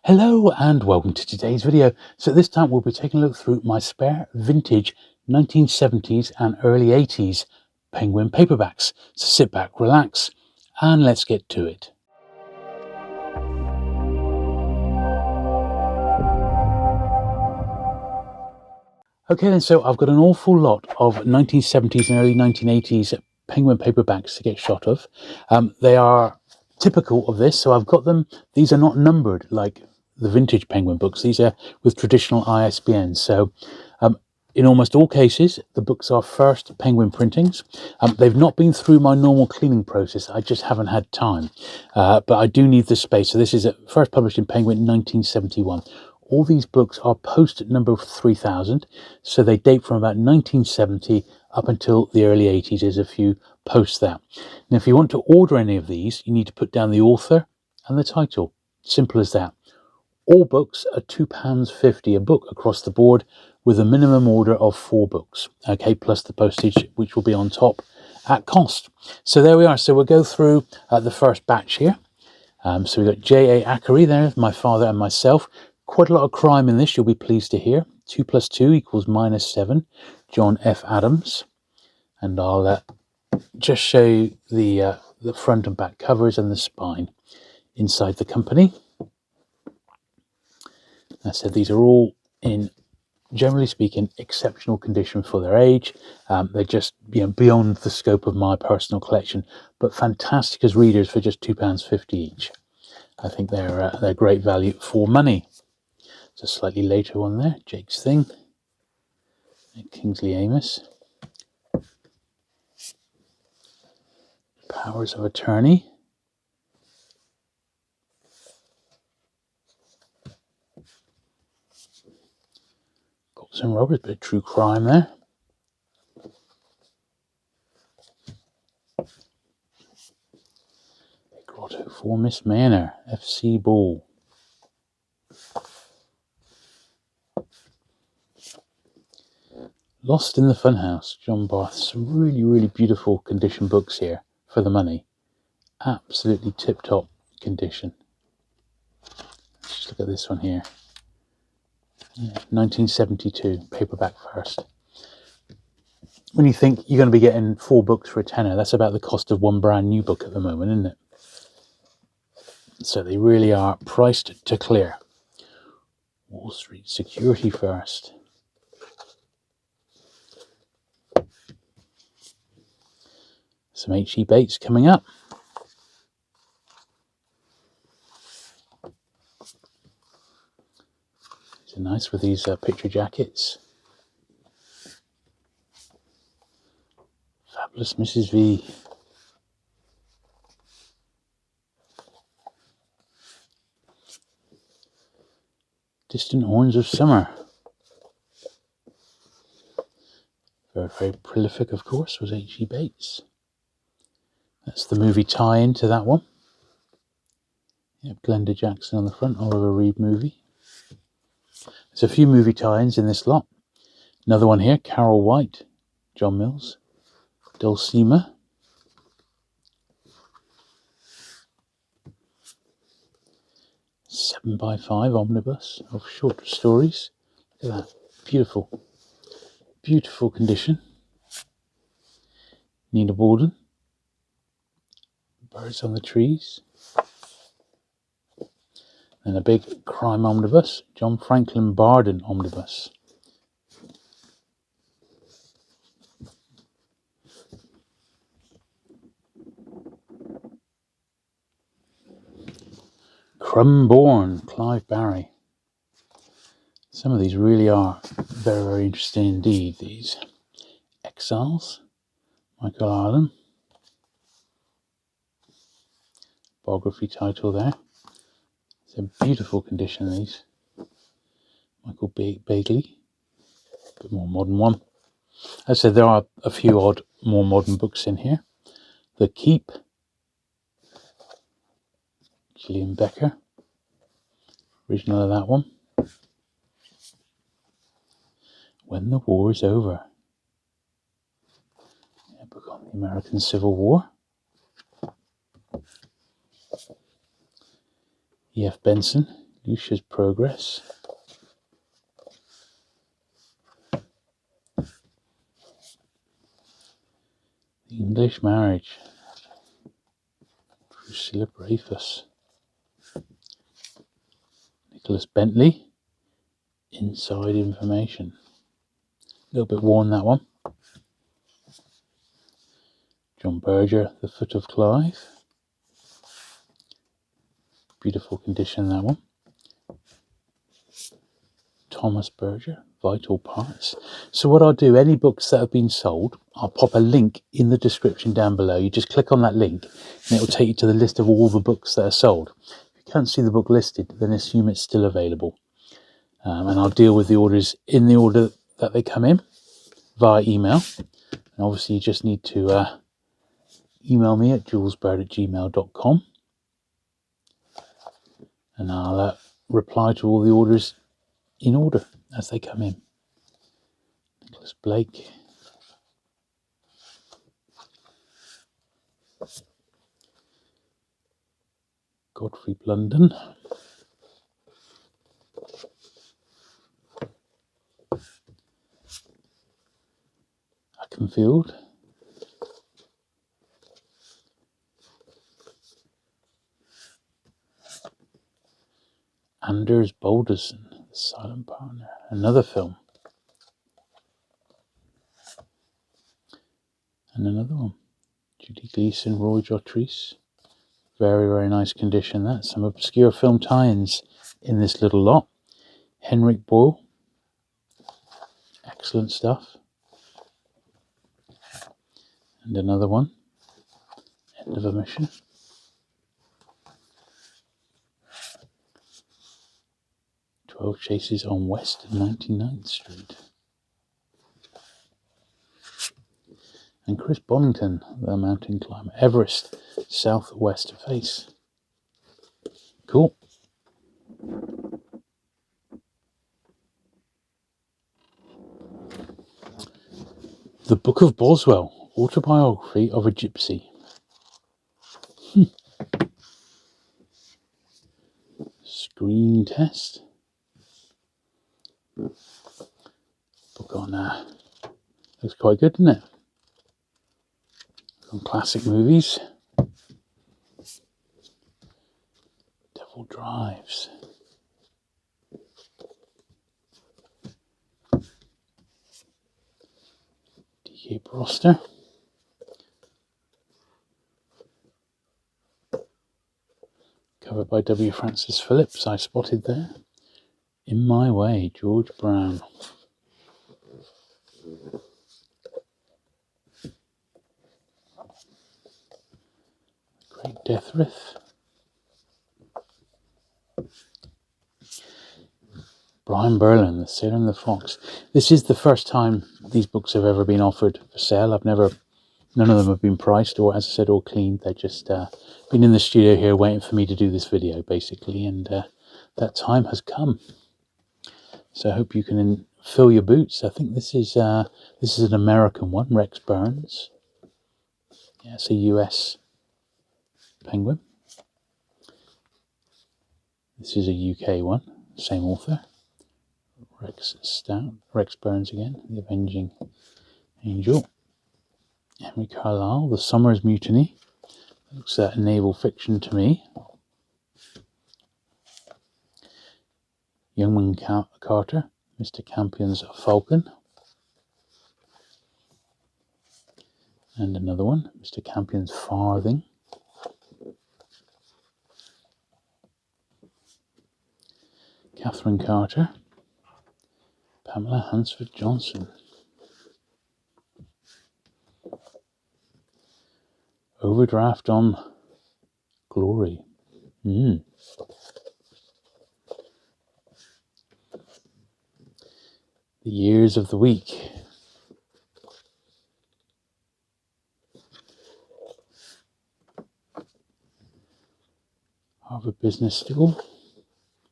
Hello and welcome to today's video. So this time we'll be taking a look through my spare vintage 1970s and early 80s Penguin paperbacks. So sit back, relax, and let's get to it. Okay then, so I've got an awful lot of 1970s and early 1980s Penguin paperbacks to get shot of. They are typical of this, so I've got them. These are not numbered like the vintage Penguin books. These are with traditional ISBNs. So in almost all cases, the books are first Penguin printings. They've not been through my normal cleaning process. I just haven't had time, but I do need the space. So this is first published in Penguin in 1971. All these books are post number 3000, so they date from about 1970 up until the early 80s. There's a few post that. Now, if you want to order any of these, you need to put down the author and the title. Simple as that. All books are £2.50 a book across the board, with a minimum order of 4 books, okay, plus the postage, which will be on top at cost. So there we are. So we'll go through the first batch here. So we've got J.A. Ackery there, my father and myself. Quite a lot of crime in this, you'll be pleased to hear. 2 plus 2 equals -7. John F. Adams. And I'll just show you the front and back covers and the spine inside the company. I said these are all in, generally speaking, exceptional condition for their age. They're just beyond the scope of my personal collection, but fantastic as readers for just £2.50 each. I think they're great value for money. It's a slightly later one there, Jake's Thing, Kingsley Amis, Powers of Attorney, Cops and Robbers, bit of true crime there. Grotto for Miss Manor, F.C. Ball. Lost in the Funhouse, John Barth. Some really, really beautiful condition books here for the money. Absolutely tip-top condition. Let's just look at this one here. 1972, paperback first. When you think you're going to be getting 4 books for a tenner, that's about the cost of one brand new book at the moment, isn't it? So they really are priced to clear. Wall Street Security first. Some H.E. Bates coming up. These are nice with these picture jackets. Fabulous Mrs. V. Distant Horns of Summer. Very, very prolific, of course, was H.E. Bates. That's the movie tie-in to that one. Yep, Glenda Jackson on the front, Oliver Reed movie. There's a few movie tie-ins in this lot. Another one here, Carol White, John Mills, Dulcima. Seven by 5 omnibus of short stories. Look at that, beautiful, beautiful condition. Nina Borden, Birds on the Trees. And a big crime omnibus, John Franklin Barden omnibus. Crumborn, Clive Barry. Some of these really are very, very interesting indeed. These Exiles, Michael Arlen. Biography title there. It's a beautiful condition, these. Michael Bagley, a bit more modern one. As I said, there are a few odd, more modern books in here. The Keep, Gillian Becker, original of that one. When the War is Over, a book on the American Civil War. E.F. Benson, Lucia's Progress. The English Marriage. Priscilla Brafus. Nicholas Bentley. Inside Information. A little bit worn, that one. John Berger, The Foot of Clive. Beautiful condition, that one. Thomas Berger, Vital Parts. So what I'll do, any books that have been sold, I'll pop a link in the description down below. You just click on that link and it will take you to the list of all the books that are sold. If you can't see the book listed, then assume it's still available. And I'll deal with the orders in the order that they come in via email. And obviously you just need to email me at julesburt@gmail.com and I'll reply to all the orders in order as they come in. Nicholas Blake. Godfrey Blunden. Ackenfield. Anders Balderson, The Silent Partner. Another film. And another one. Judy Gleason, Roy Jotrice. Very, very nice condition, that. Some obscure film tie-ins in this little lot. Henrik Boyle. Excellent stuff. And another one. End of a Mission. Chases on West 99th Street. And Chris Bonington, The Mountain Climber. Everest, Southwest Face. Cool. The Book of Boswell, Autobiography of a Gypsy. Screen Test. Book on looks quite good, doesn't it? On classic movies. Devil Drives. D.K. Broster. Covered by W. Francis Phillips, I spotted there. In My Way, George Brown. Great Deathrith. Brian Berlin, The Sailor and the Fox. This is the first time these books have ever been offered for sale. None of them have been priced or, as I said, all cleaned. They've just been in the studio here waiting for me to do this video, basically, and that time has come. So I hope you can fill your boots. I think this is an American one, Rex Burns. Yeah, it's a US penguin. This is a UK one, same author. Rex Burns again, The Avenging Angel. Henry Carlisle, The Summer's Mutiny. Looks like naval fiction to me. Youngman Carter, Mr. Campion's Falcon. And another one, Mr. Campion's Farthing. Catherine Carter. Pamela Hansford Johnson. Overdraft on Glory. The Years of the Week. Harvard Business School.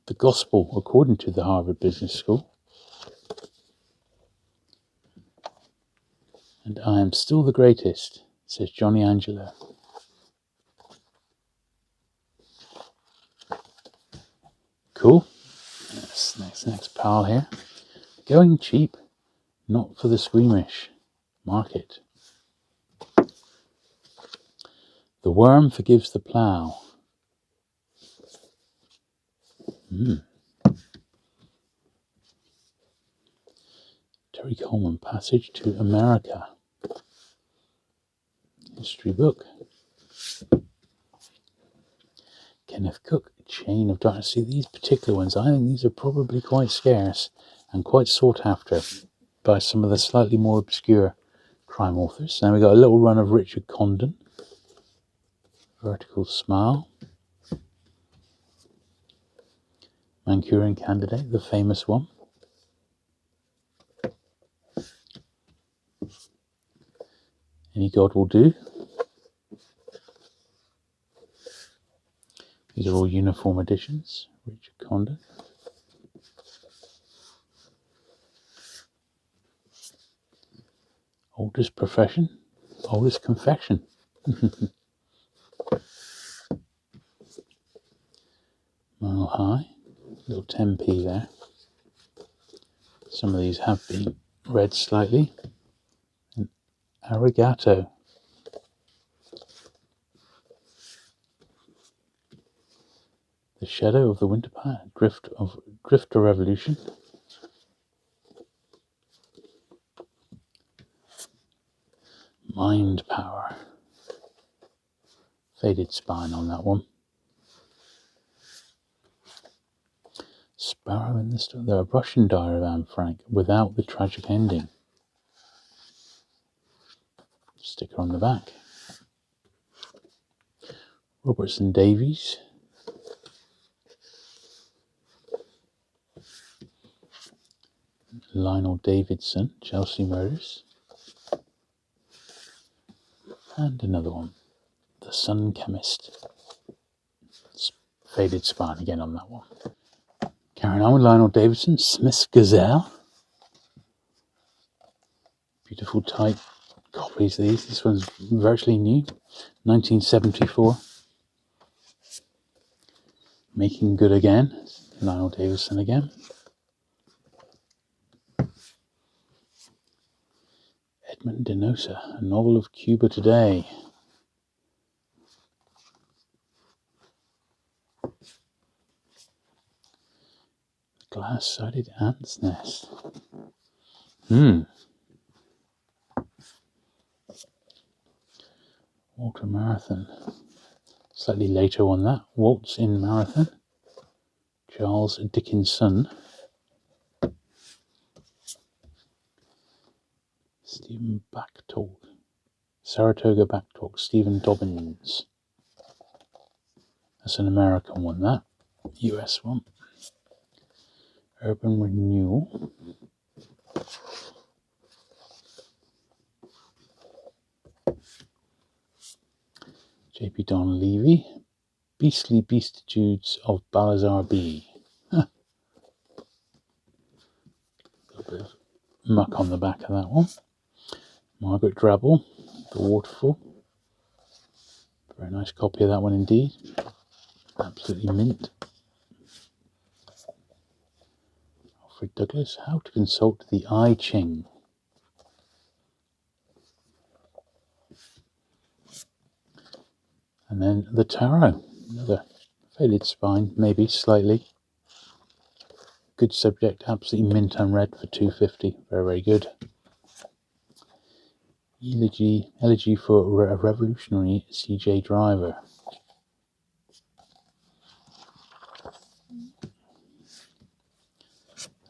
The Gospel according to the Harvard Business School. And I Am Still the Greatest, says Johnny Angelo. Cool. Next pile here. Going cheap, not for the squeamish. Market. The worm forgives the plough. Terry Coleman, Passage to America. History book. Kenneth Cook, Chain of Darkness. See, these particular ones, I think these are probably quite scarce and quite sought after by some of the slightly more obscure crime authors. Then we got a little run of Richard Condon. Vertical Smile. Manchurian Candidate, the famous one. Any God Will Do. These are all uniform editions. Richard Condon. Oldest Profession, Oldest Confession. Mile High, little 10p there. Some of these have been read slightly. And Arigato. The Shadow of the Winter Pie, Drifter Revolution. Mind Power. Faded spine on that one. Sparrow in the Storm. The Russian Diary of Anne Frank without the tragic ending. Sticker on the back. Robertson Davies. Lionel Davidson, Chelsea Murders. And another one. The Sun Chemist. Faded spine again on that one. Carrying on with Lionel Davidson, Smith's Gazelle. Beautiful tight copies of these. This one's virtually new. 1974. Making Good Again. Lionel Davidson again. Edmund Denosa, A Novel of Cuba Today. Glass-sided Ant's Nest. Walter Marathon. Slightly later on that. Waltz in Marathon. Charles Dickinson. Stephen Backtalk. Saratoga Backtalk. Stephen Dobbins. That's an American one, that. US one. Urban Renewal. J.P. Don Levy. Beastly Beastitudes of Balazar B. A little bit of muck on the back of that one. Margaret Drabble, The Waterfall. Very nice copy of that one indeed. Absolutely mint. Alfred Douglas, How to Consult the I Ching. And then the Tarot. Another faded spine, maybe slightly. Good subject, absolutely mint unread for $2.50. Very, very good. Elegy for a Revolutionary C.J. Driver.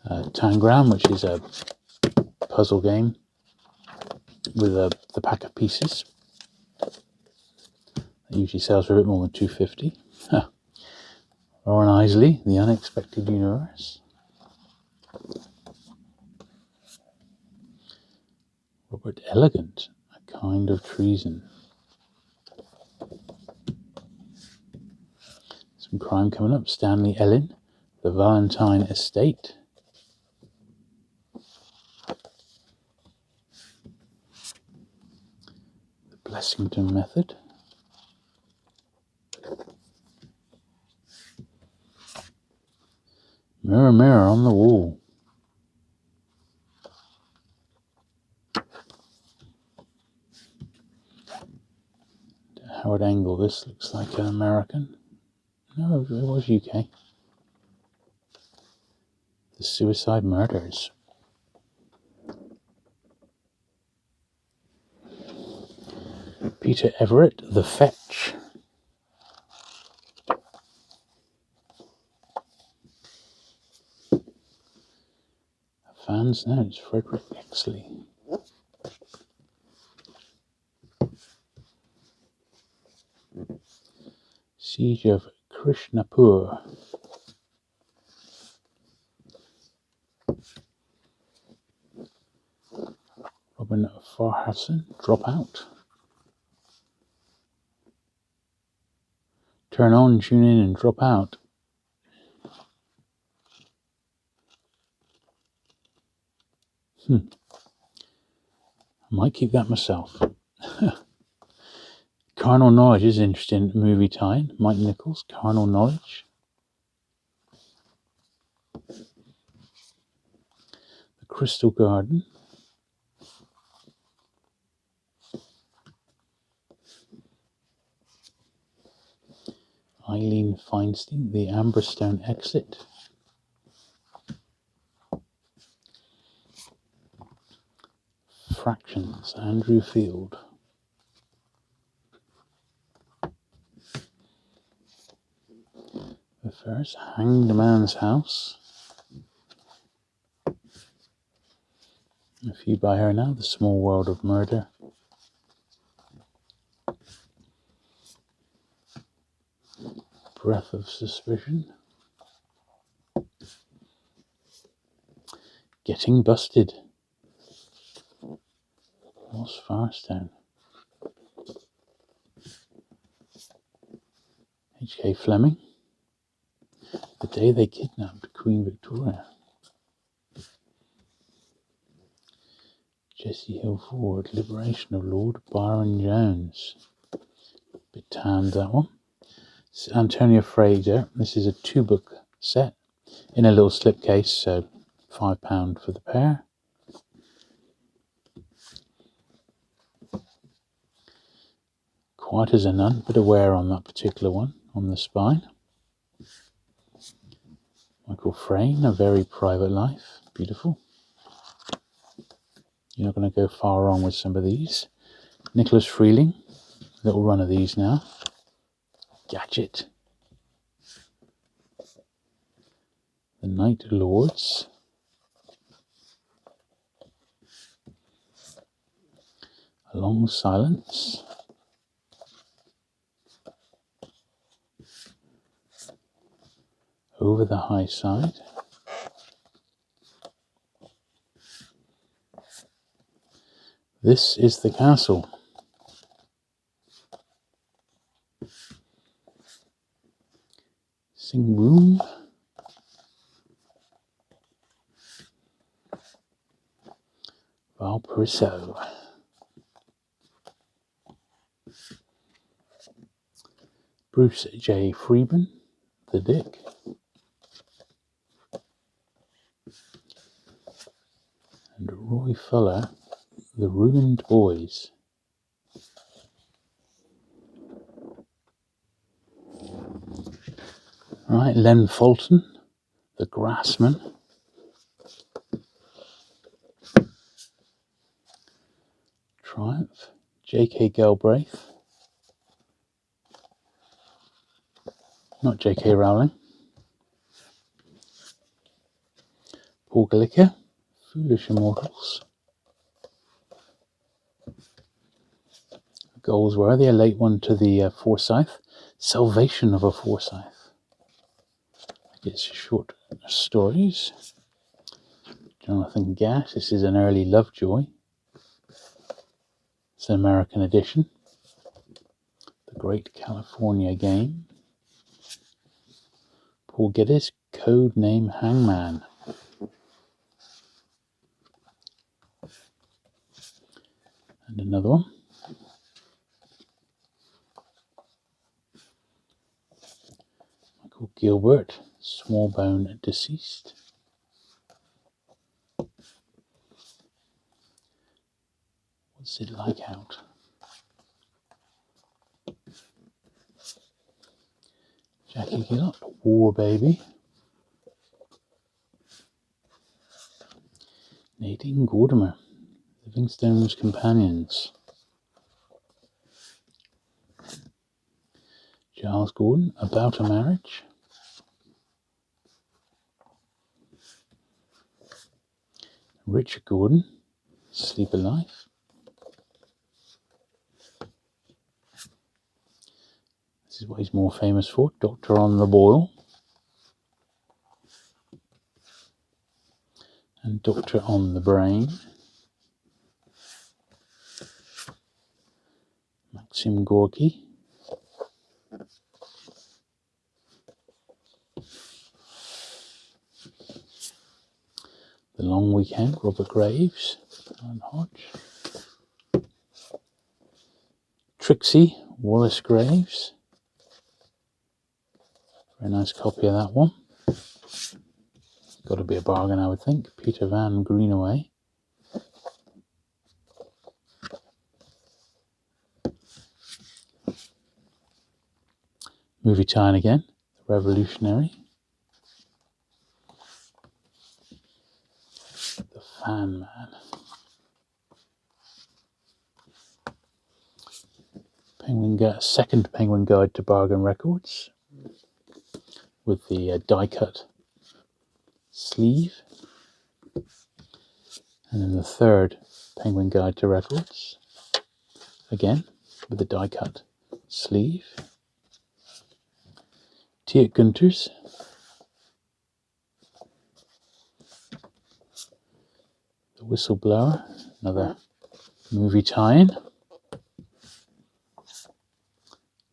Tangram, which is a puzzle game with the pack of pieces. It usually sells for a bit more than $2.50. Lauren Isley, The Unexpected Universe. Robert Elegant, A Kind of Treason. Some crime coming up. Stanley Ellen, The Valentine Estate. The Blessington Method. Mirror, mirror on the wall. Howard Angle, this looks like an American. No, it was UK. The Suicide Murders. Peter Everett, The Fetch. Fans notes, Frederick Exley. Siege of Krishnapur. Robin Farhasen, Dropout. Turn on, tune in, and drop out. I might keep that myself. Carnal Knowledge is interesting movie tie-in. Mike Nichols, Carnal Knowledge. The Crystal Garden. Eileen Feinstein, The Amberstone Exit. Fractions, Andrew Field. The first, Hanged Man's House. A few by her now, The Small World of Murder. Breath of Suspicion. Getting Busted. Lost Farstown. H.K. Fleming. The Day They Kidnapped Queen Victoria. Jesse Hill Ford, Liberation of Lord Byron Jones. Bit tanned, that one. Antonia Fraser. This is a 2-book set in a little slipcase, so £5 for the pair. Quiet as a Nun, bit of wear on that particular one, on the spine. Michael Frayn, A Very Private Life. Beautiful. You're not going to go far wrong with some of these. Nicholas Freeling, little run of these now. Gadget. The Night Lords. A Long Silence. Over the High Side. This is the Castle. Sing Room. Valparaiso. Bruce J. Freeman, The Dick. And Roy Fuller, The Ruined Boys. Right, Len Fulton, The Grassman. Triumph, J.K. Galbraith. Not J.K. Rowling. Paul Glicker, Foolish Immortals. Goldsworthy, a late one to the Forsyth. Salvation of a Forsyth. It's short stories. Jonathan Gass, this is an early Lovejoy. It's an American edition. The Great California Game. Paul Geddes, Code Name Hangman. And another one. Michael Gilbert, Small bone deceased. What's it like out? Jackie Gillott, War Baby. Nadine Gordimer, Livingstone's Companions. Giles Gordon, About a Marriage. Richard Gordon, Sleep of Life. This is what he's more famous for, Doctor on the Boil. And Doctor on the Brain. Maxim Gorky. The Long Weekend, Robert Graves. Alan Hodge. Trixie, Wallace Graves. Very nice copy of that one. Got to be a bargain, I would think. Peter Van Greenaway. Movie tie-in again. The Revolutionary. The Fan Man. Second Penguin Guide to Bargain Records. With the die-cut sleeve. And then the third Penguin Guide to Records. Again, with the die-cut sleeve. Tiet Gunters. The Whistleblower, another movie tie-in.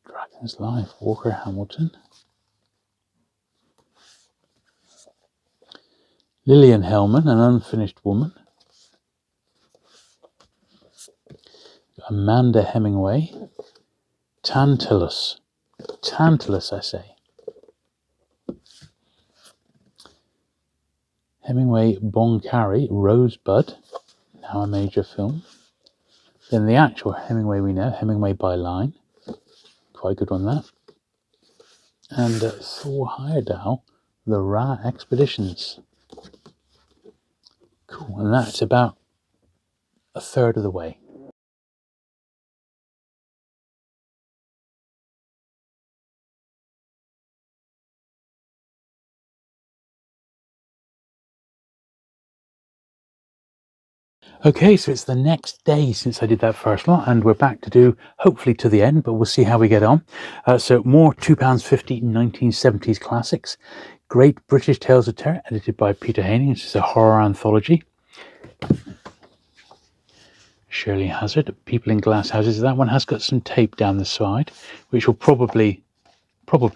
Dragon's Life, Walker Hamilton. Lillian Hellman, An Unfinished Woman. Amanda Hemingway. Tantalus. Tantalus, I say. Hemingway Boncari, Rosebud, now a major film. Then the actual Hemingway we know, Hemingway by Line, quite a good one that. And Thor Heyerdahl, The Ra Expeditions. Cool, and that's about a third of the way. Okay, so it's the next day since I did that first lot, and we're back to do, hopefully to the end, but we'll see how we get on. So more £2.50 1970s classics. Great British Tales of Terror, edited by Peter Haining. This is a horror anthology. Shirley Hazard, People in Glass Houses. That one has got some tape down the side, which will probably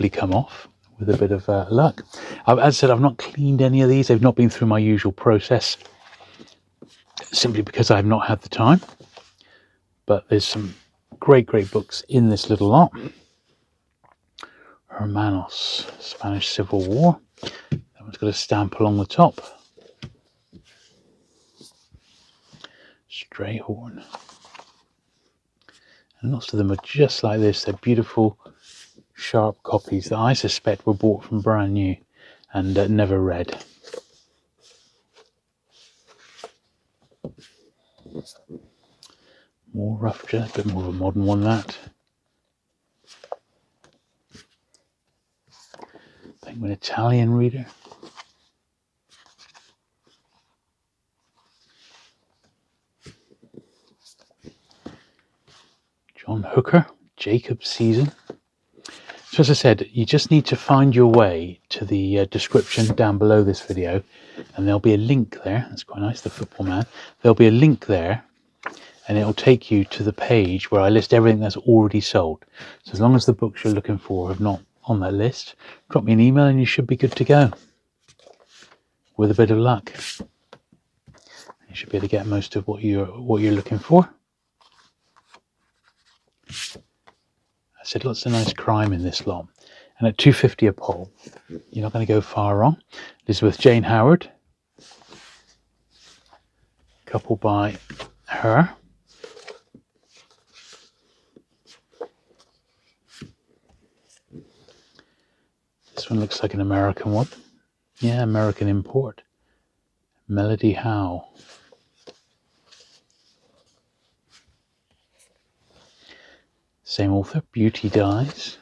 come off with a bit of luck. As I said, I've not cleaned any of these. They've not been through my usual process, simply because I've not had the time. But there's some great books in this little lot. Hermanos, Spanish Civil War. That one's got a stamp along the top. Strayhorn. And lots of them are just like this. They're beautiful, sharp copies that I suspect were bought from brand new and never read. More rough draft, a bit more of a modern one that. Penguin Italian reader. John Hooker, Jacob's Season. So as I said, you just need to find your way to the description down below this video, and there'll be a link there. That's quite nice, the football man. There'll be a link there, and it'll take you to the page where I list everything that's already sold. So as long as the books you're looking for are not on that list, drop me an email and you should be good to go. With a bit of luck, you should be able to get most of what you're looking for. I said lots of nice crime in this lot, And at $2.50 a pop, you're not going to go far wrong. Elizabeth Jane Howard, couple by her. This one looks like an American one. Yeah, American import. Melody Howe. Same author, Beauty Dies.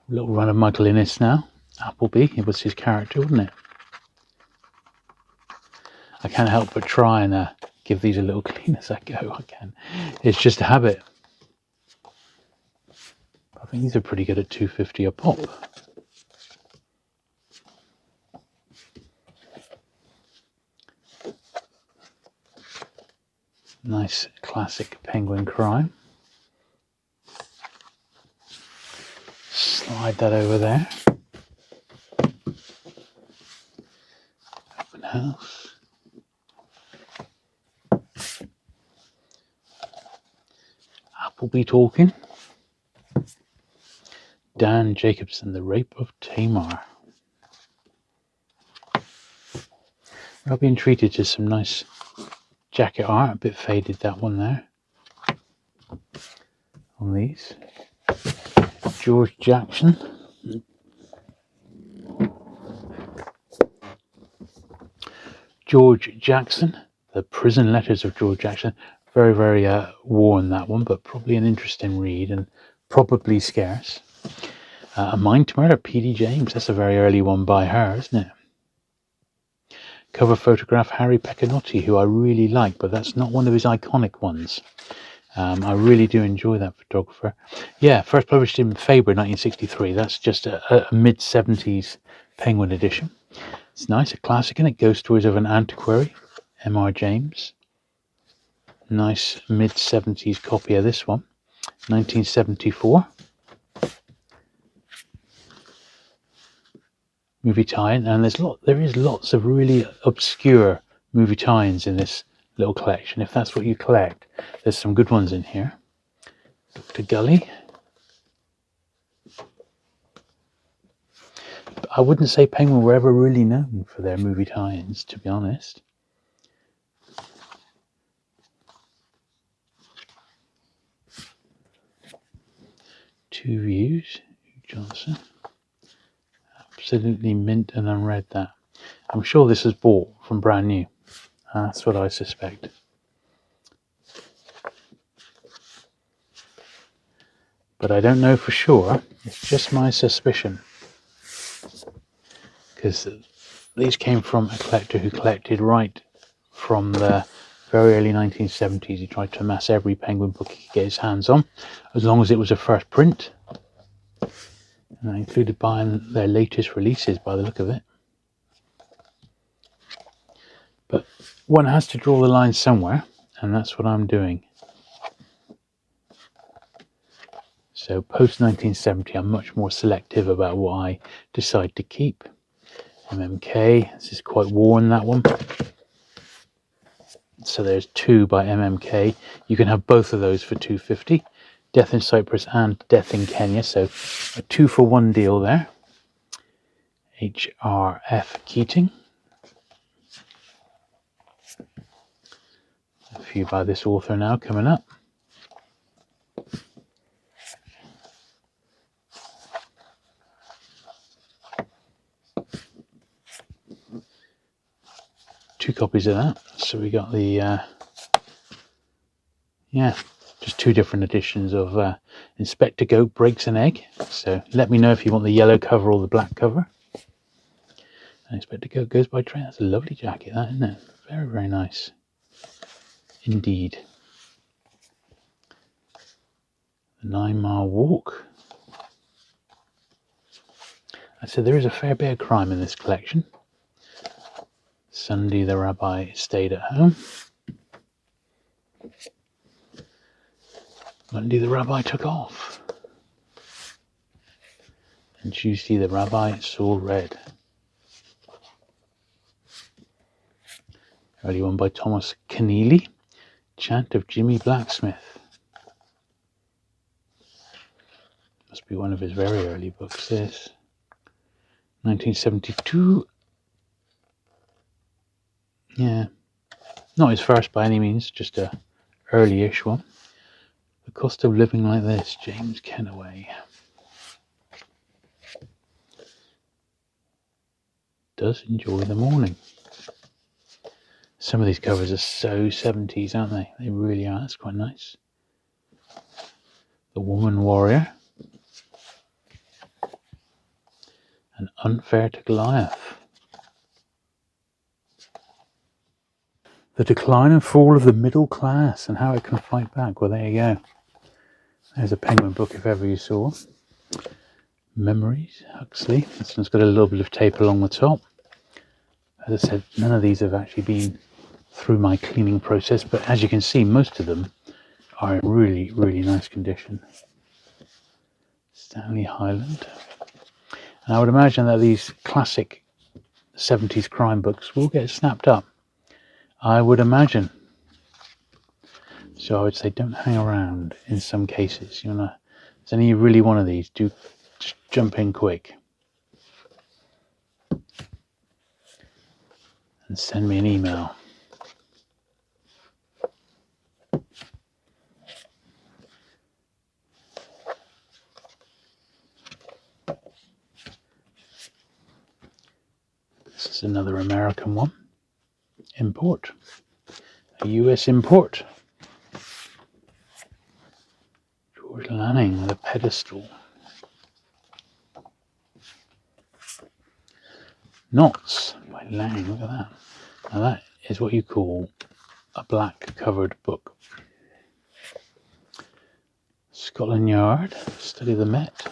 A little run of Michael Innes now. Appleby, it was his character, wasn't it? I can't help but try and give these a little clean as I go. I can. It's just a habit. I think these are pretty good at $2.50 a pop. Nice classic Penguin crime. Slide that over there. Open house. Appleby talking. Dan Jacobson, The Rape of Tamar. I've been treated to some nice jacket art, a bit faded that one there. On these. George Jackson. George Jackson, The Prison Letters of George Jackson. Very, very worn that one, but probably an interesting read and probably scarce. A Mind to Murder, P.D. James. That's a very early one by her, isn't it? Cover photograph, Harry Pecanotti, who I really like, but that's not one of his iconic ones. I really do enjoy that photographer. Yeah, first published in Faber 1963. That's just a mid-70s Penguin edition. It's nice, a classic, and it Ghost Stories of an Antiquary, M.R. James. Nice mid-70s copy of this one, 1974. Movie tie-in, and there is lots of really obscure movie tie-ins in this little collection. If that's what you collect, there's some good ones in here. Dr. Gully. I wouldn't say Penguin were ever really known for their movie tie-ins, to be honest. Two Views, Johnson. Absolutely mint and unread that. I'm sure this is bought from brand new. That's what I suspect. But I don't know for sure. It's just my suspicion. Because these came from a collector who collected right from the very early 1970s. He tried to amass every Penguin book he could get his hands on, as long as it was a first print. And that included buying their latest releases by the look of it. But one has to draw the line somewhere, and that's what I'm doing. So post 1970, I'm much more selective about what I decide to keep. MMK, this is quite worn, that one. So there's two by MMK. You can have both of those for $2.50. Death in Cyprus and Death in Kenya. So a 2-for-1 deal there. H.R.F. Keating. A few by this author now coming up. Two copies of that. So we got the just two different editions of Inspector Goat Breaks an Egg. So let me know if you want the yellow cover or the black cover. And Inspector Goat Goes by Train. That's a lovely jacket, that, isn't it? Very, very nice indeed. The 9 Mile Walk. I said there is a fair bit of crime in this collection. Sunday the Rabbi Stayed at Home. Monday the Rabbi Took Off. And Tuesday the Rabbi Saw Red. Early one by Thomas Keneally. Chant of Jimmy Blacksmith. Must be one of his very early books, this. 1972. Yeah, not his first by any means, just a early-ish one. The Cost of Living Like This, James Kennaway. Does enjoy the morning. Some of these covers are so 70s, aren't they? They really are. That's quite nice. The Woman Warrior. And Unfair to Goliath. The Decline and Fall of the Middle Class and How It Can Fight Back. Well, there you go. There's a Penguin book if ever you saw. Memories, Huxley. This one's got a little bit of tape along the top. As I said, none of these have actually been through my cleaning process, but as you can see, most of them are in really, really nice condition. Stanley Highland. And I would imagine that these classic 70s crime books will get snapped up. I would imagine. So I would say don't hang around in some cases. You wanna, if any you really want of these, do just jump in quick. And send me an email. This is another American one. Import. A US import. George Lanning with a pedestal. Knots by Lang, look at that. Now that is what you call a black covered book. Scotland Yard, Study the Met.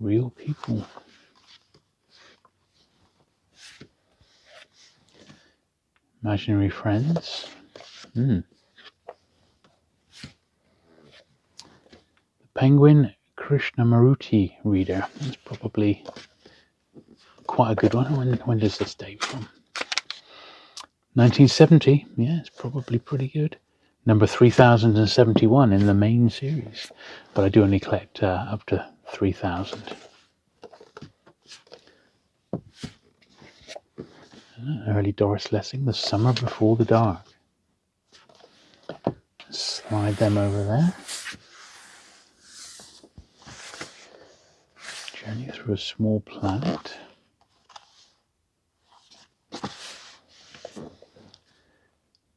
Real People. Imaginary Friends. The Penguin Krishnamurti Reader. That's probably quite a good one. When does this date from? 1970. Yeah, it's probably pretty good. Number 3071 in the main series. But I do only collect up to 3000. Early Doris Lessing, The Summer Before the Dark. Slide them over there. Journey Through a Small Planet.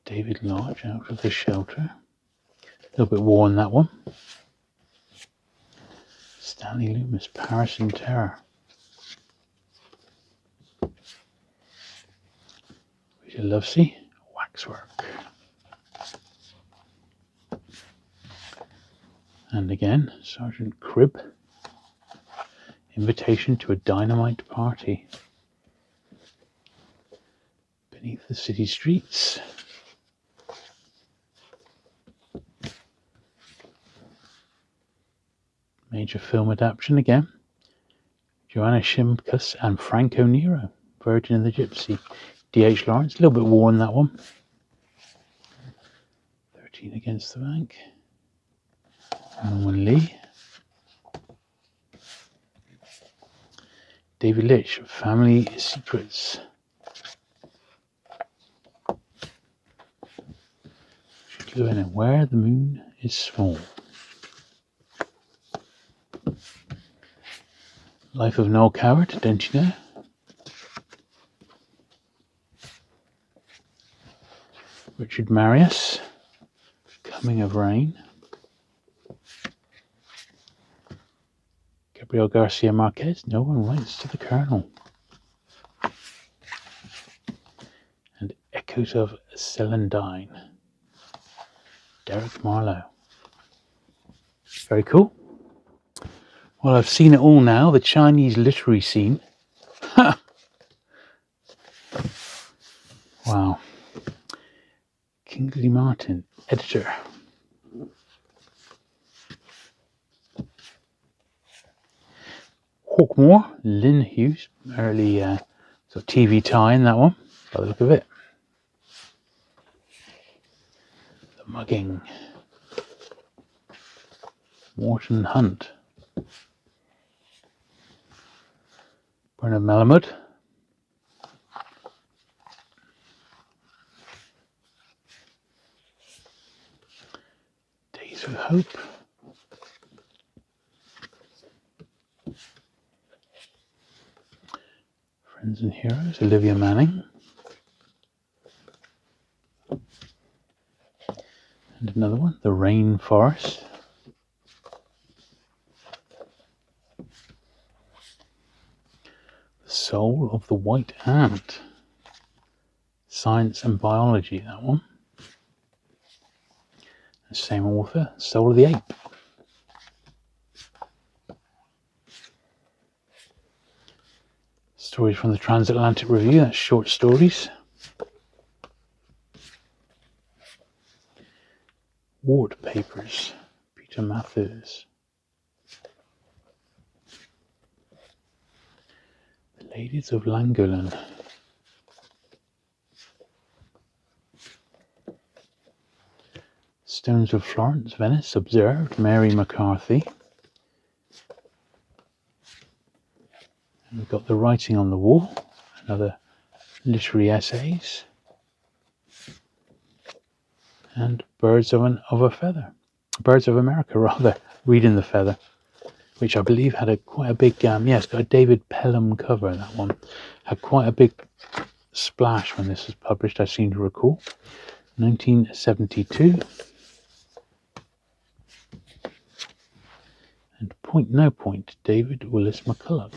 David Lodge, Out of the Shelter. A little bit worn, that one. Stanley Loomis, Paris in Terror. Rita Lovesey, Waxwork. And again, Sergeant Cribb, Invitation to a Dynamite Party. Beneath the City Streets. Major film adaptation again. Joanna Shimkus and Franco Nero, Virgin and the Gypsy. D.H. Lawrence, a little bit worn, that one. 13 Against the Bank. Norman Lee. David Litch, Family Secrets. Lewin and Where the Moon is Small. Life of Noel Coward, Don't You Know? Richard Marius, Coming of Rain. Gabriel Garcia Marquez, No One Writes to the Colonel. And Echoes of Celandine, Derek Marlowe. Very cool. Well, I've seen it all now, the Chinese literary scene. Wow. Kingsley Martin, editor. Hawkmoor, Lynn Hughes, early sort of TV tie in that one, by the look of it. The Mugging. Wharton Hunt. Bernard Malamud. Days of Hope. Friends and Heroes, Olivia Manning. And another one, The Rainforest. The Soul of the White Ant. Science and Biology, that one. The same author, Soul of the Ape. Stories from the Transatlantic Review, that's short stories. Ward Papers, Peter Matthews. The Ladies of Llangollen. Stones of Florence, Venice, Observed, Mary McCarthy. And we've got The Writing on the Wall, another literary essays. And Birds of a Feather. Birds of America, rather. Reading the Feather, which I believe had quite a big, it's got a David Pelham cover, that one. Had quite a big splash when this was published, I seem to recall. 1972. And Point No Point, David Willis McCulloch.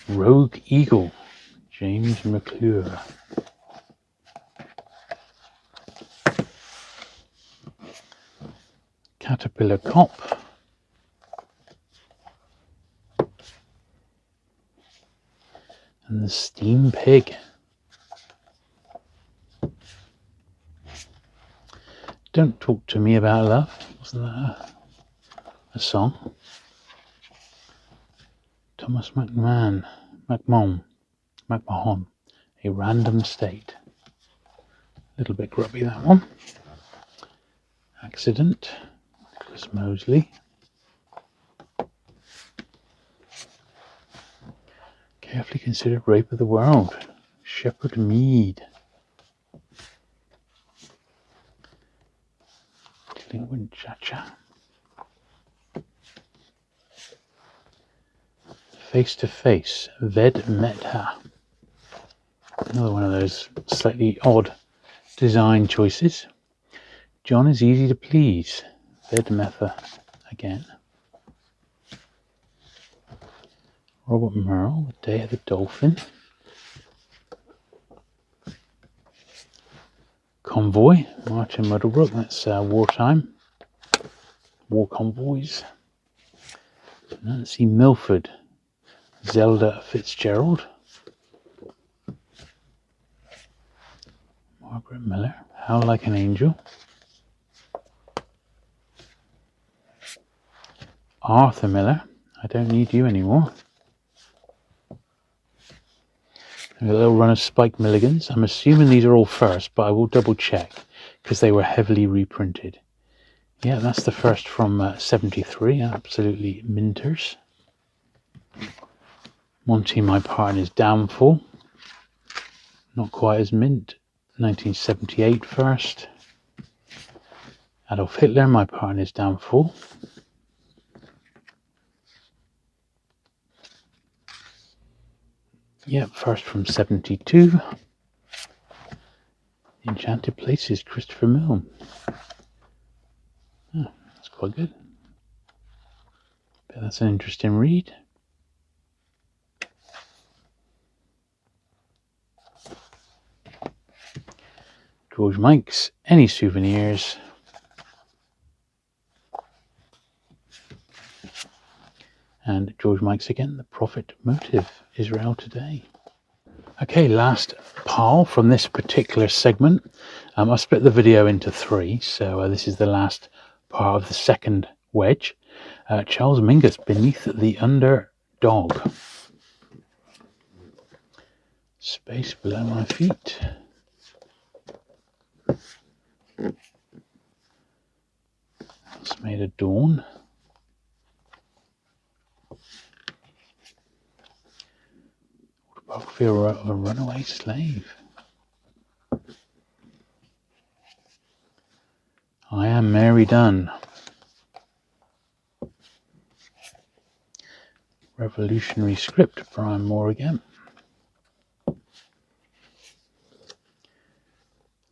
Rogue Eagle, James McClure. Caterpillar Cop. And The Steam Pig. Don't Talk to Me About Love. Wasn't that a song? Thomas McMahon, A Random State. A little bit grubby, that one. Accident, Chris Mosley. Carefully Considered Rape of the World, Shepherd Mead. Delinquent Cha-Cha. Face to Face, Ved Mehta. Another one of those slightly odd design choices. John is Easy to Please, Ved Mehta again. Robert Merle, The Day of the Dolphin. Convoy, Martin Muddlebrook, that's wartime. War convoys. Nancy Milford, Zelda Fitzgerald. Margaret Miller, How Like an Angel. Arthur Miller, I Don't Need You Anymore. A little run of Spike Milligans. I'm assuming these are all first, but I will double check because they were heavily reprinted. Yeah, that's the first from 73, absolutely minters. Monty, My Partner's Downfall. Not quite as mint. 1978 first. Adolf Hitler, My Partner's Downfall. Yep, first from 72. Enchanted Places, Christopher Milne. Oh, that's quite good. Bet that's an interesting read. George Mike's Any Souvenirs. And George Mike's again, The Prophet Motive, Israel Today. Okay, last pile from this particular segment. I split the video into three, so this is the last part of the second wedge. Charles Mingus, Beneath the dog. Space below my feet. It's made of dawn. Autobiography of a runaway slave. I am Mary Dunn. Revolutionary script, Brian Moore again.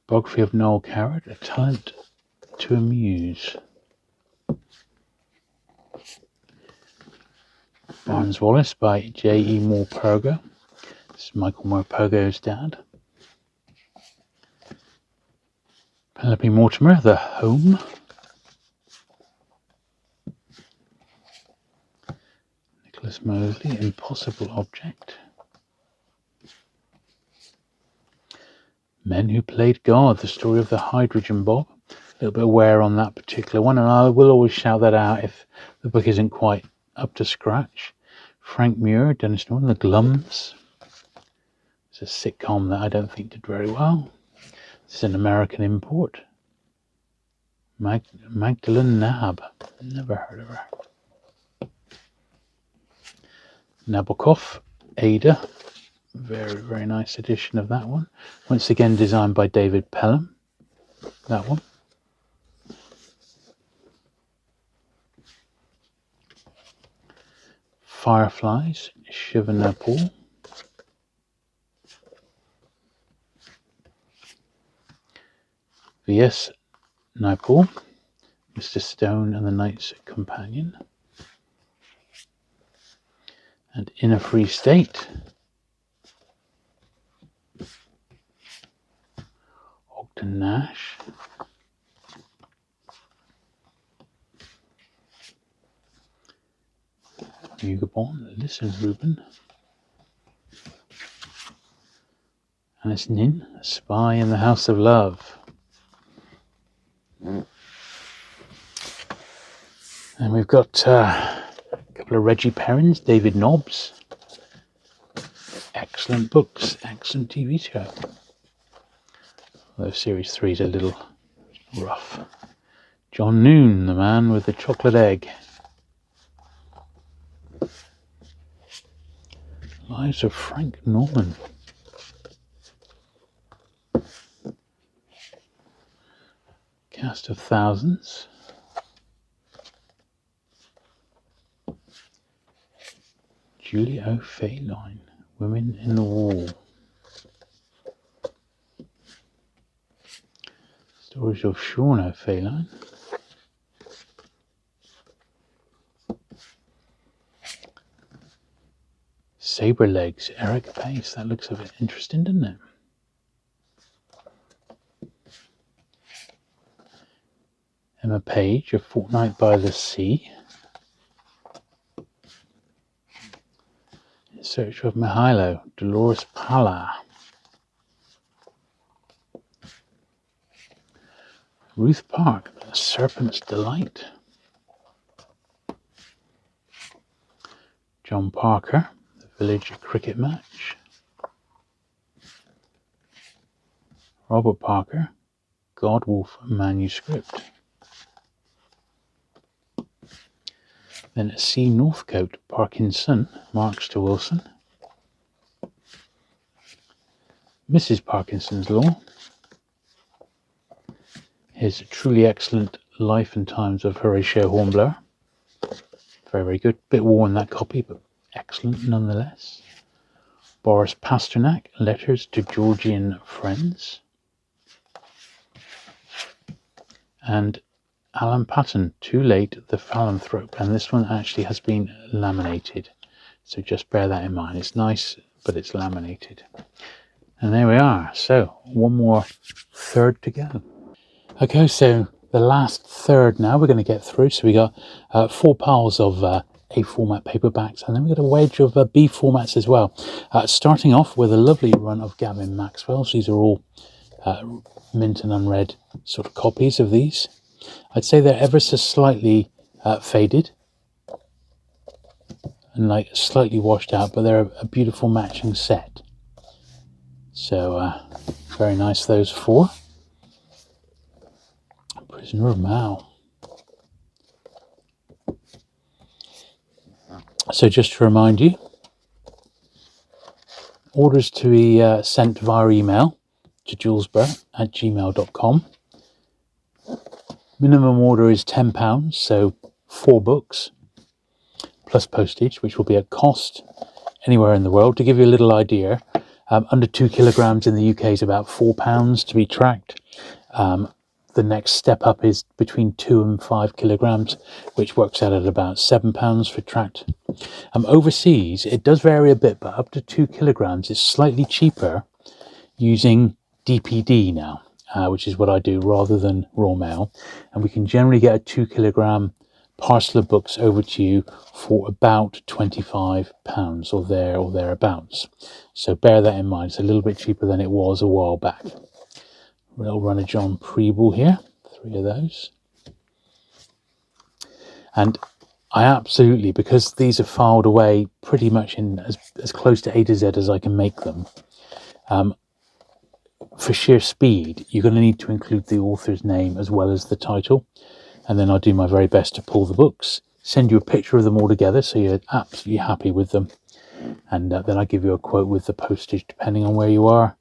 Biography of Noel Coward, A Talent to Amuse. Barnes Wallace by J.E. Morpurgo. This is Michael Morpurgo's dad. Penelope Mortimer, The Home. Nicholas Mosley, Impossible Object. Men Who Played God, the story of the hydrogen bomb. A little bit of wear on that particular one, and I will always shout that out if the book isn't quite up to scratch. Frank Muir, Dennis Norton, The Glums. It's a sitcom that I don't think did very well. This is an American import. Magdalene Nab. Never heard of her. Nabokov, Ada. Very, very nice edition of that one. Once again designed by David Pelham. That one. Fireflies, Shiva Napal. V.S. Naipaul, Mr. Stone and the Knight's Companion. And In a Free State, Ogden Nash. Hugo Bon, Listen Reuben. Alice Nin, A Spy in the House of Love. And we've got a couple of Reggie Perrins, David Nobbs. Excellent books, excellent TV show. Although Series 3 is a little rough. John Noon, The Man with the Chocolate Egg. Lives of Frank Norman. Cast of Thousands. Julie O'Fayline, Women in the Wall. Stories of Sean O'Fayline. Sabre Legs, Eric Pace. That looks a bit interesting, doesn't it? Emma Page, A Fortnight by the Sea. In Search of Mihailo, Dolores Pala. Ruth Park, A Serpent's Delight. John Parker, The Village Cricket Match. Robert Parker, Godwolf Manuscript. Then C. Northcote, Parkinson, Marks to Wilson. Mrs. Parkinson's Law. His truly excellent Life and Times of Horatio Hornblower. Very, very good. Bit worn, that copy, but excellent nonetheless. Boris Pasternak, Letters to Georgian Friends. And Alan Paton, Too Late, The Philanthrope. And this one actually has been laminated. So just bear that in mind. It's nice, but it's laminated. And there we are. So one more third to go. Okay, so the last third now we're going to get through. So we got 4 piles of A format paperbacks, and then we got a wedge of B formats as well. Starting off with a lovely run of Gavin Maxwell's. These are all mint and unread sort of copies of these. I'd say they're ever so slightly faded. and like slightly washed out, but they're a beautiful matching set. So very nice, those four. Prisoner of Mao. So just to remind you, orders to be sent via email to julesburt@gmail.com. Minimum order is £10, so 4 books plus postage, which will be at cost anywhere in the world. To give you a little idea, under 2 kilograms in the UK is about £4 to be tracked. The next step up is between 2 and 5 kilograms, which works out at about £7 for tracked. Overseas, it does vary a bit, but up to 2 kilograms is slightly cheaper using DPD now, which is what I do rather than raw mail. And we can generally get a 2 kilogram parcel of books over to you for about £25 or thereabouts. So bear that in mind. It's a little bit cheaper than it was a while back. We'll run a John Preble here, 3 of those. And I absolutely, because these are filed away pretty much in as close to A to Z as I can make them, for sheer speed, you're going to need to include the author's name as well as the title. And then I'll do my very best to pull the books, send you a picture of them all together so you're absolutely happy with them. And then I give you a quote with the postage depending on where you are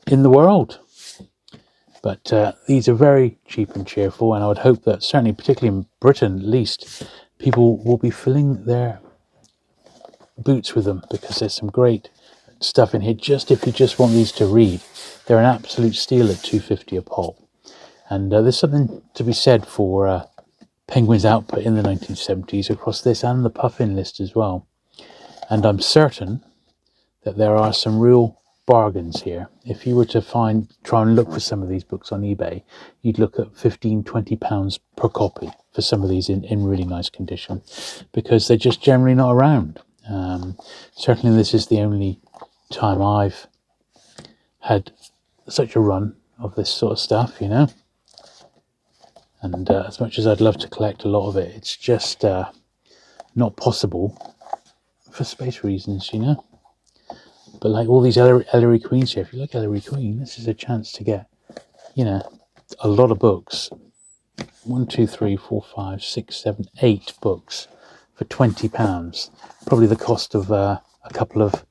in the world. But these are very cheap and cheerful, and I would hope that certainly, particularly in Britain at least, people will be filling their boots with them, because there's some great stuff in here. Just if you just want these to read, they're an absolute steal at £2.50 a pop. And there's something to be said for Penguin's output in the 1970s across this and the Puffin list as well. And I'm certain that there are some real bargains here. If you were to try and look for some of these books on eBay, you'd look at £15-20 per copy for some of these in really nice condition, because they're just generally not around. Certainly this is the only time I've had such a run of this sort of stuff, you know. And as much as I'd love to collect a lot of it, it's just not possible for space reasons, you know. But like all these Ellery Queens here, if you like Ellery Queen, this is a chance to get, you know, a lot of books. 1, 2, 3, 4, 5, 6, 7, 8 books for £20. Probably the cost of a couple of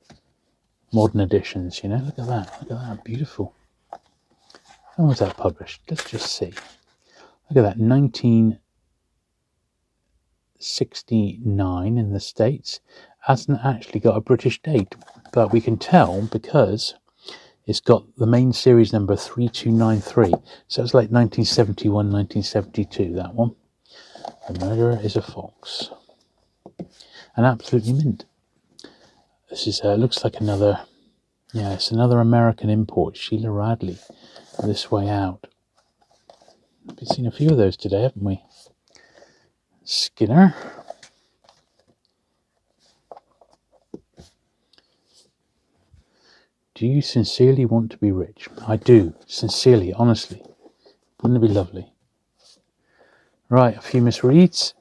modern editions, you know. Look at that, beautiful. When was that published? Let's just see. Look at that, 1969 in the States. Hasn't actually got a British date, but we can tell because it's got the main series number 3293. So it's like 1971, 1972, that one. The Murderer is a Fox. And absolutely mint. This is looks like another, yeah, it's another American import, Sheila Radley, This Way Out. We've seen a few of those today, haven't we? Skinner. Do you sincerely want to be rich? I do, sincerely, honestly. Wouldn't it be lovely? Right, a few misreads.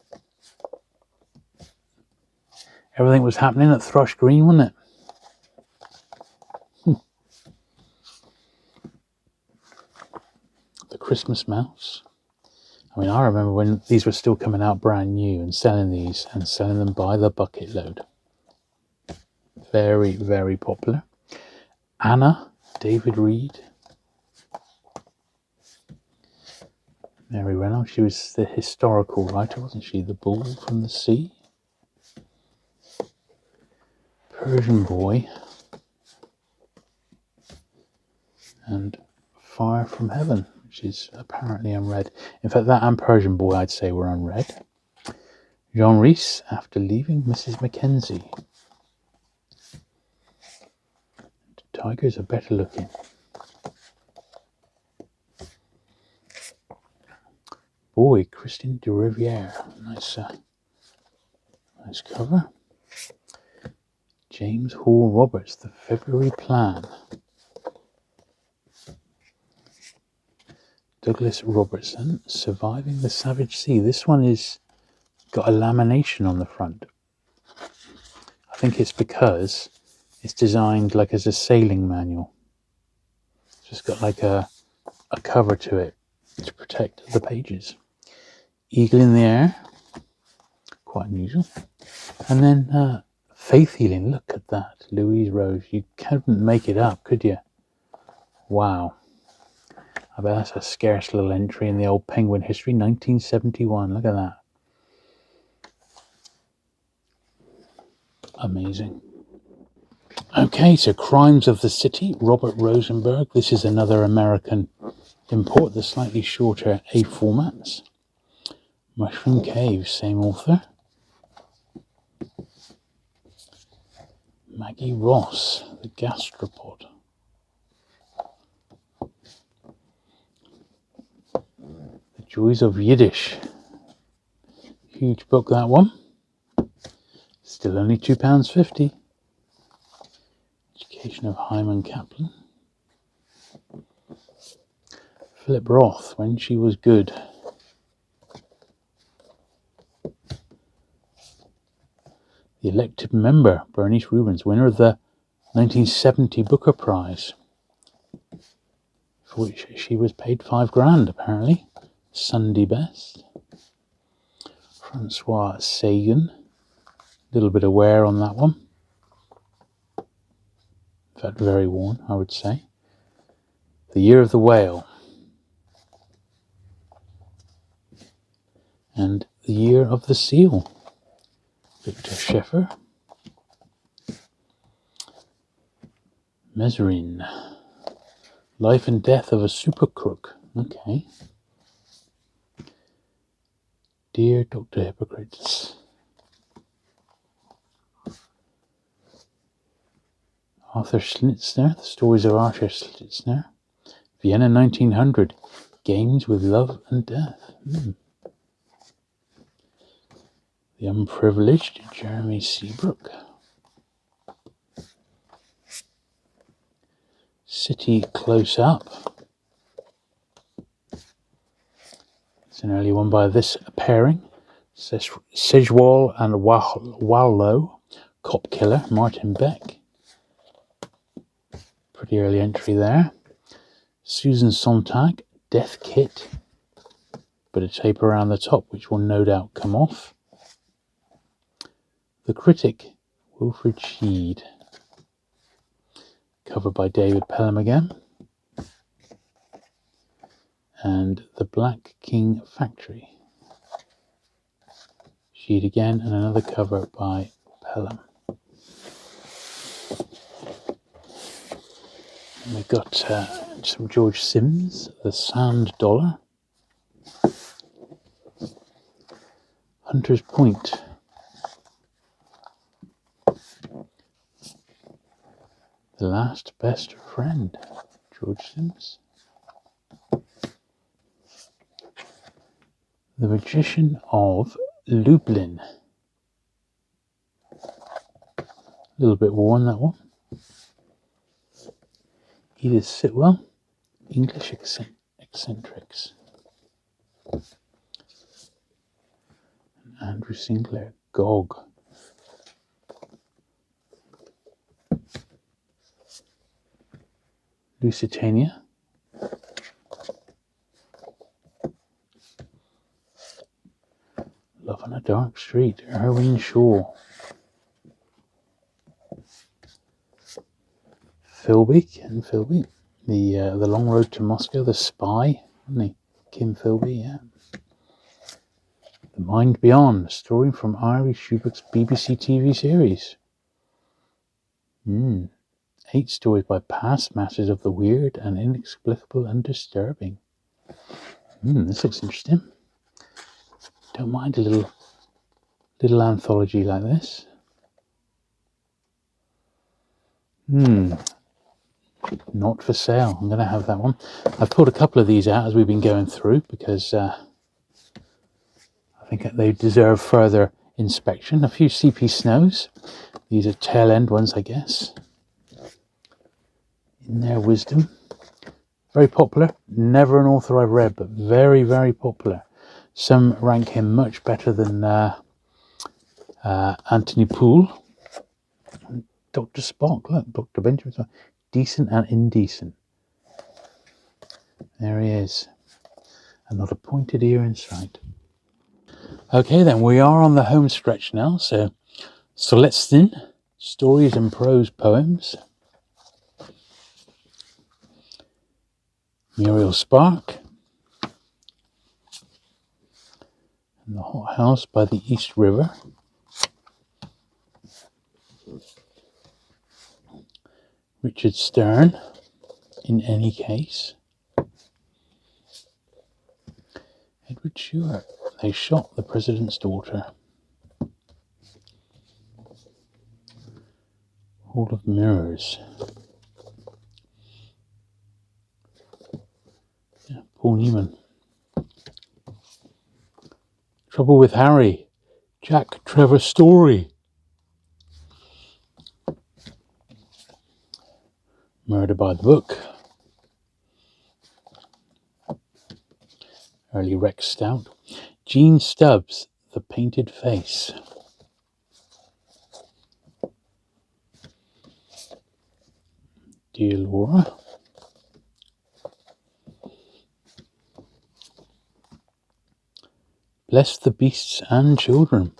Everything was happening at Thrush Green, wasn't it? The Christmas Mouse. I mean, I remember when these were still coming out brand new and selling these and selling them by the bucket load. Very, very popular. Anna, David Reed. Mary Reynolds, she was the historical writer, wasn't she? The Bull from the Sea. Persian Boy. And Fire from Heaven, which is apparently unread. In fact, that and Persian Boy, I'd say, were unread. Jean Rhys, After Leaving Mrs. Mackenzie. Tigers are better looking. Boy, Christian de Riviere. Nice cover. James Hall Roberts, The February Plan. Douglas Robertson, Surviving the Savage Sea. This one is got a lamination on the front. think it's because it's designed like as a sailing manual. It's just got like a cover to it to protect the pages. Eagle in the air, quite unusual. And then faith healing, look at that. Louise Rose, you couldn't make it up, could you? Wow. I bet that's a scarce little entry in the old Penguin history, 1971. Look at that. Amazing. Okay, so Crimes of the City, Robert Rosenberg. This is another American import, the slightly shorter A formats. Mushroom Cave, same author. Maggie Ross, The Gastropod. The Joys of Yiddish. Huge book, that one. Still only £2.50. Education of Hyman Kaplan. Philip Roth, When She Was Good. The Elected Member, Bernice Rubens, winner of the 1970 Booker Prize, for which she was paid £5,000 apparently. Sunday Best. Francois Sagan, a little bit of wear on that one. In fact, very worn, I would say. The Year of the Whale. And The Year of the Seal. Victor Scheffer. Mezerin. Life and Death of a Super Crook. Okay. Dear Dr. Hippocrates. Arthur Schnitzler, The Stories of Arthur Schnitzler. Vienna 1900, Games with Love and Death. The Unprivileged, Jeremy Seabrook. City Close Up. It's an early one by this pairing. Sejwal and Wallow, Cop Killer, Martin Beck. Pretty early entry there. Susan Sontag, Death Kit. Bit of tape around the top, which will no doubt come off. The Critic, Wilfred Sheed. Covered by David Pelham again. And The Black King Factory. Sheed again, and another cover by Pelham. And we've got some George Sims, The Sand Dollar. Hunter's Point. The Last Best Friend, George Sims. The Magician of Lublin. A little bit worn, that one. Edith Sitwell, English Eccentrics. Andrew Sinclair, Gog. Lusitania. Love on a Dark Street, Erwin Shaw. Ken Philby. The Long Road to Moscow, The Spy, wasn't he? Kim Philby, yeah. The Mind Beyond, a story from Ari Schubert's BBC TV series. 8 stories by past masters of the weird and inexplicable and disturbing. This looks interesting. Don't mind a little anthology like this. Not for sale. I'm going to have that one. I've pulled a couple of these out as we've been going through because I think they deserve further inspection. A few CP Snows. These are tail end ones, I guess. In Their Wisdom. Very popular. Never an author I've read, but very, very popular. Some rank him much better than Anthony Poole. Dr. Spock, look, Dr. Benjamin Spock. Decent and indecent. There he is. And not a pointed ear in sight. Okay then, we are on the home stretch now, so Celestin, Stories and Prose Poems. Muriel Spark. And The Hot House by the East River. Richard Stern, In Any Case. Edward Stewart, They Shot the President's Daughter. Hall of Mirrors. Yeah, Paul Newman. Trouble with Harry, Jack Trevor Story. Murder by the Book. Early Rex Stout. Gene Stubbs, The Painted Face. Dear Laura. Bless the Beasts and Children.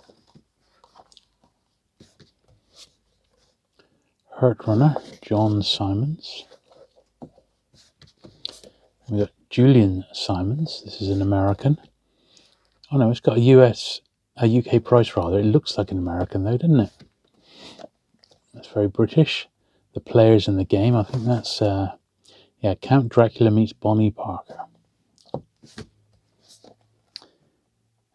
Hurt Runner, John Simons. We've got Julian Simons. This is an American. Oh no, it's got a UK price rather. It looks like an American though, doesn't it? That's very British. The Players in the Game. I think that's, Count Dracula meets Bonnie Parker.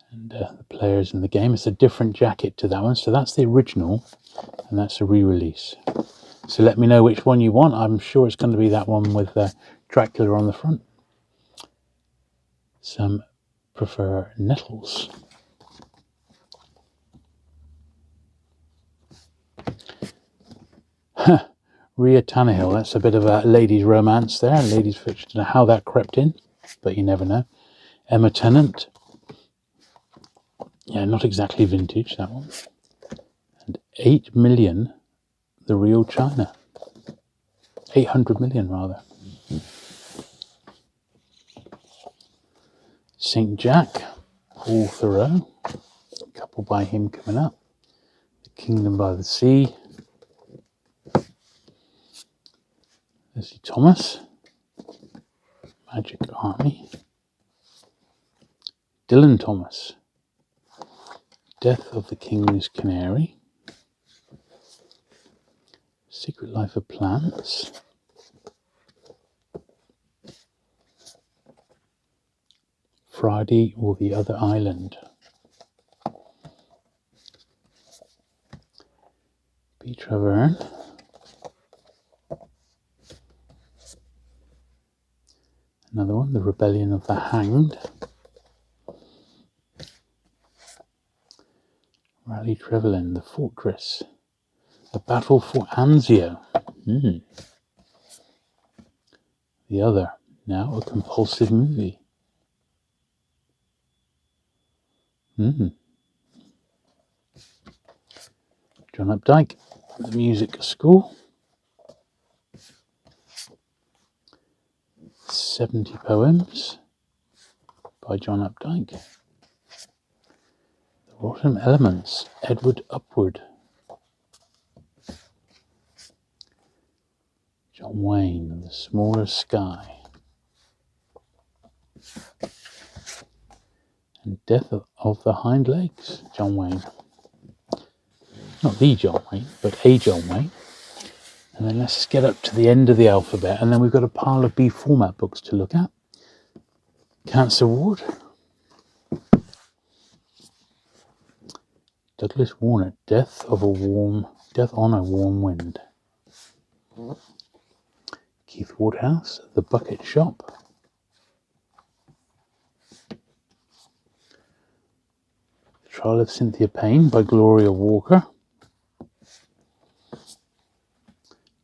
And The Players in the Game. It's a different jacket to that one. So that's the original, and that's a re-release. So let me know which one you want. I'm sure it's going to be that one with Dracula on the front. Some prefer Nettles. Rhea Tannehill, that's a bit of a ladies' romance there, ladies' fiction. I don't know how that crept in, but you never know. Emma Tennant. Yeah, not exactly vintage, that one. And 8 million, The Real China. 800 million, rather. St. Jack, Paul Thoreau. A couple by him coming up. The Kingdom by the Sea. Leslie Thomas. Magic Army. Dylan Thomas. Death of the King's Canary. Secret Life of Plants. Friday or the Other Island. B. Traverne. Another one, The Rebellion of the Hanged. Raleigh Trevelyan, The Fortress. The Battle for Anzio. The Other, now a compulsive movie. John Updike, The Music School. 70 Poems by John Updike. The Rotten Elements, Edward Upward. John Wayne, The Smaller Sky. And Death of the Hind Legs, John Wayne. Not the John Wayne, but a John Wayne. And then let's get up to the end of the alphabet, and then we've got a pile of B format books to look at. Cancer Ward. Douglas Warner, Death on a Warm Wind. Keith Woodhouse, The Bucket Shop. The Trial of Cynthia Payne by Gloria Walker.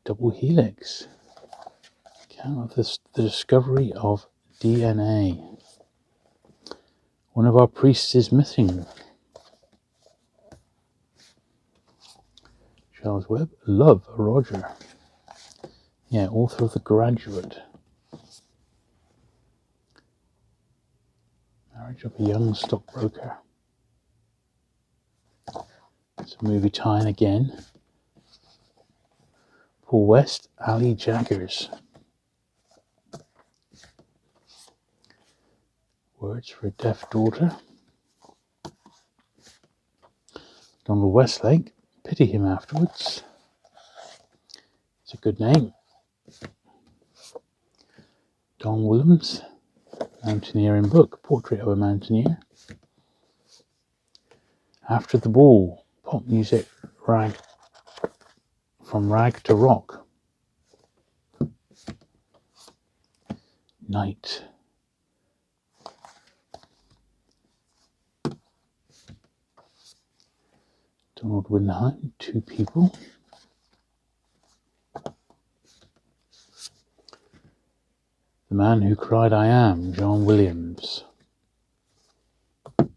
Double Helix. Account of the discovery of DNA. One of our priests is missing. Charles Webb. Love, Roger. Yeah, author of The Graduate. Marriage of a Young Stockbroker. It's a movie tie-in again. Paul West, Ali Jaggers. Words for a Deaf Daughter. Donald Westlake, Pity Him Afterwards. It's a good name. Don Williams, Mountaineering Book, Portrait of a Mountaineer. After the Ball, pop music, from rag to rock. Night. Donald Windheim, Two People. The Man Who Cried I Am, John Williams. The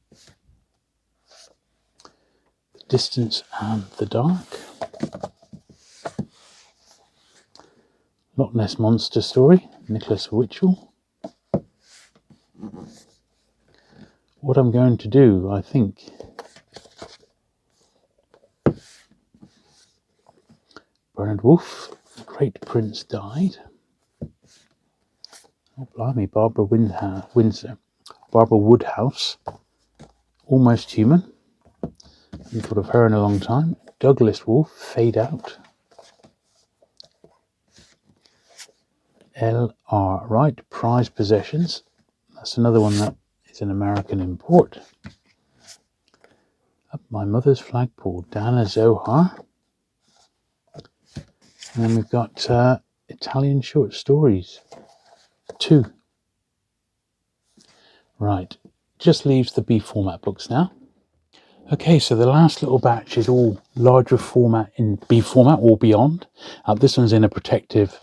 Distance and the Dark. Loch Ness Monster Story, Nicholas Witchell. What I'm Going to Do, I think. Bernard Wolfe, The Great Prince Died. Oh, blimey, Barbara Woodhouse, Almost Human. Haven't thought of her in a long time. Douglas Wolfe, Fade Out. L.R. Wright, Prized Possessions. That's another one that is an American import. Up My Mother's Flagpole, Dana Zohar. And then we've got Italian short stories. 2. Right, just leaves the B format books now. Okay, so the last little batch is all larger format in B format or beyond. This one's in a protective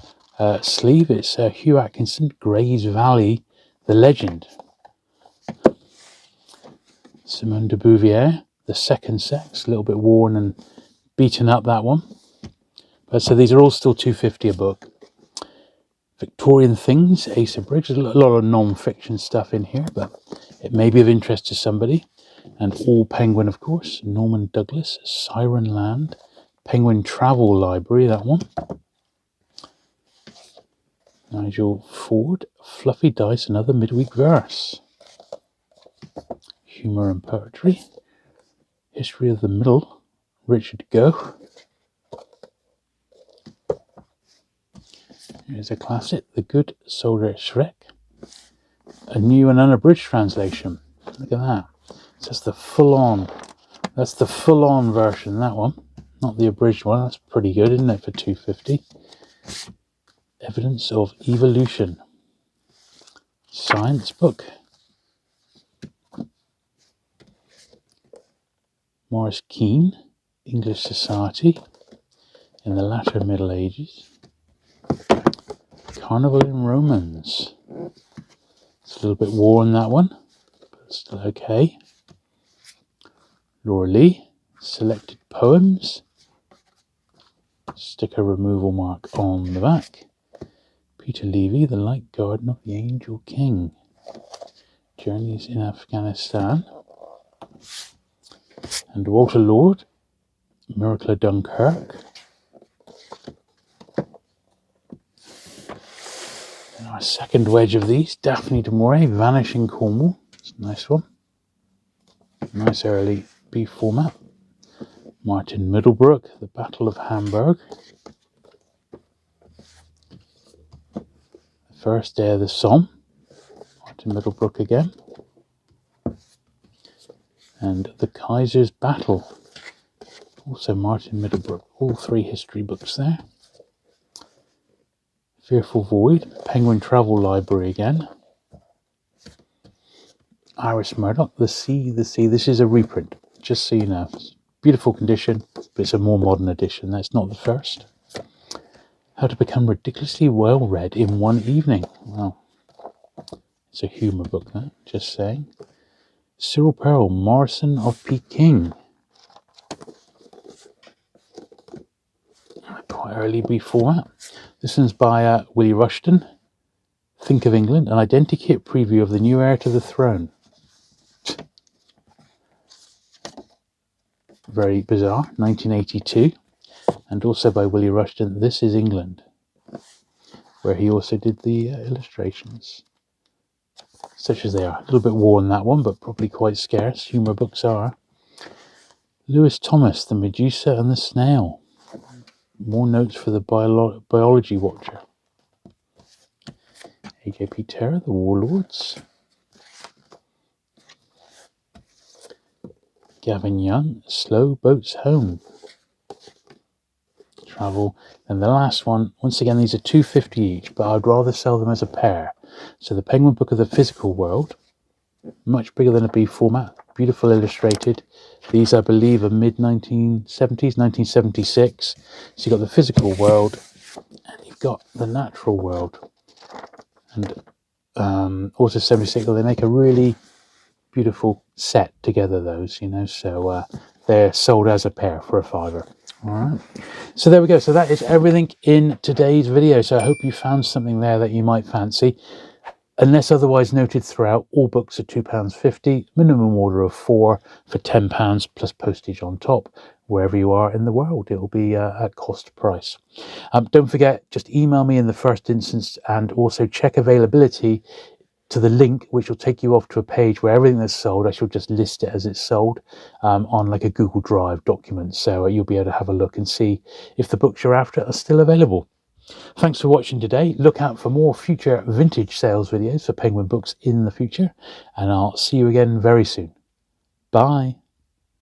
sleeve. It's Hugh Atkinson, Gray's Valley, The Legend. Simone de Beauvoir, The Second Sex, a little bit worn and beaten up, that one. But so these are all still $2.50 a book. Victorian Things, Asa Briggs. There's a lot of non-fiction stuff in here, but it may be of interest to somebody. And All Penguin, of course. Norman Douglas, Siren Land. Penguin Travel Library, that one. Nigel Ford, Fluffy Dice, another midweek verse. Humour and Poetry. History of the Middle, Richard Gough. Here's a classic, The Good Soldier Shrek. A new and unabridged translation. Look at that. So that's the full-on version, that one. Not the abridged one. That's pretty good, isn't it, for $2.50? Evidence of Evolution. Science book. Maurice Keane, English Society in the latter Middle Ages. Carnival in Romans. It's a little bit worn, that one, but still okay. Laura Lee, Selected Poems. Sticker removal mark on the back. Peter Levy, The Light Garden of the Angel King. Journeys in Afghanistan. And Walter Lord, Miracle of Dunkirk. And our second wedge of these, Daphne du Maurier, Vanishing Cornwall. It's a nice one. Nice early B format. Martin Middlebrook, The Battle of Hamburg. The First Day of the Somme. Martin Middlebrook again. And The Kaiser's Battle. Also Martin Middlebrook. All 3 history books there. Fearful Void, Penguin Travel Library again. Iris Murdoch, The Sea, The Sea. This is a reprint, just so you know. It's beautiful condition, but it's a more modern edition. That's not the first. How to Become Ridiculously Well Read in One Evening. Well, it's a humour book, that, just saying. Cyril Pearl, Morrison of Peking. quite early B format. This one's by Willie Rushton. Think of England, an identikit preview of the new heir to the throne. Very bizarre. 1982. And also by Willie Rushton, This is England, where he also did the illustrations. Such as they are. A little bit worn, that one, but probably quite scarce. Humour books are. Lewis Thomas, The Medusa and the Snail. More notes for the biology watcher. AJP Terror, The Warlords. Gavin Young, Slow Boats Home. Travel. And the last one, once again, these are $2.50 each, but I'd rather sell them as a pair. So the Penguin Book of the Physical World, much bigger than a B format, beautiful illustrated. These, I believe, are mid-1970s, 1976. So you've got the Physical World, and you've got the Natural World. And also 76, well, they make a really beautiful set together, those, you know, so they're sold as a pair for $5. All right, so there we go. So that is everything in today's video. So I hope you found something there that you might fancy. Unless otherwise noted throughout, all books are £2.50, minimum order of 4 for £10 plus postage on top. Wherever you are in the world, it will be at cost price. Don't forget, just email me in the first instance, and also check availability to the link, which will take you off to a page where everything that's sold, I shall just list it as it's sold on like a Google Drive document. So you'll be able to have a look and see if the books you're after are still available. Thanks for watching today. Look out for more future vintage sales videos for Penguin books in the future, and I'll see you again very soon. Bye.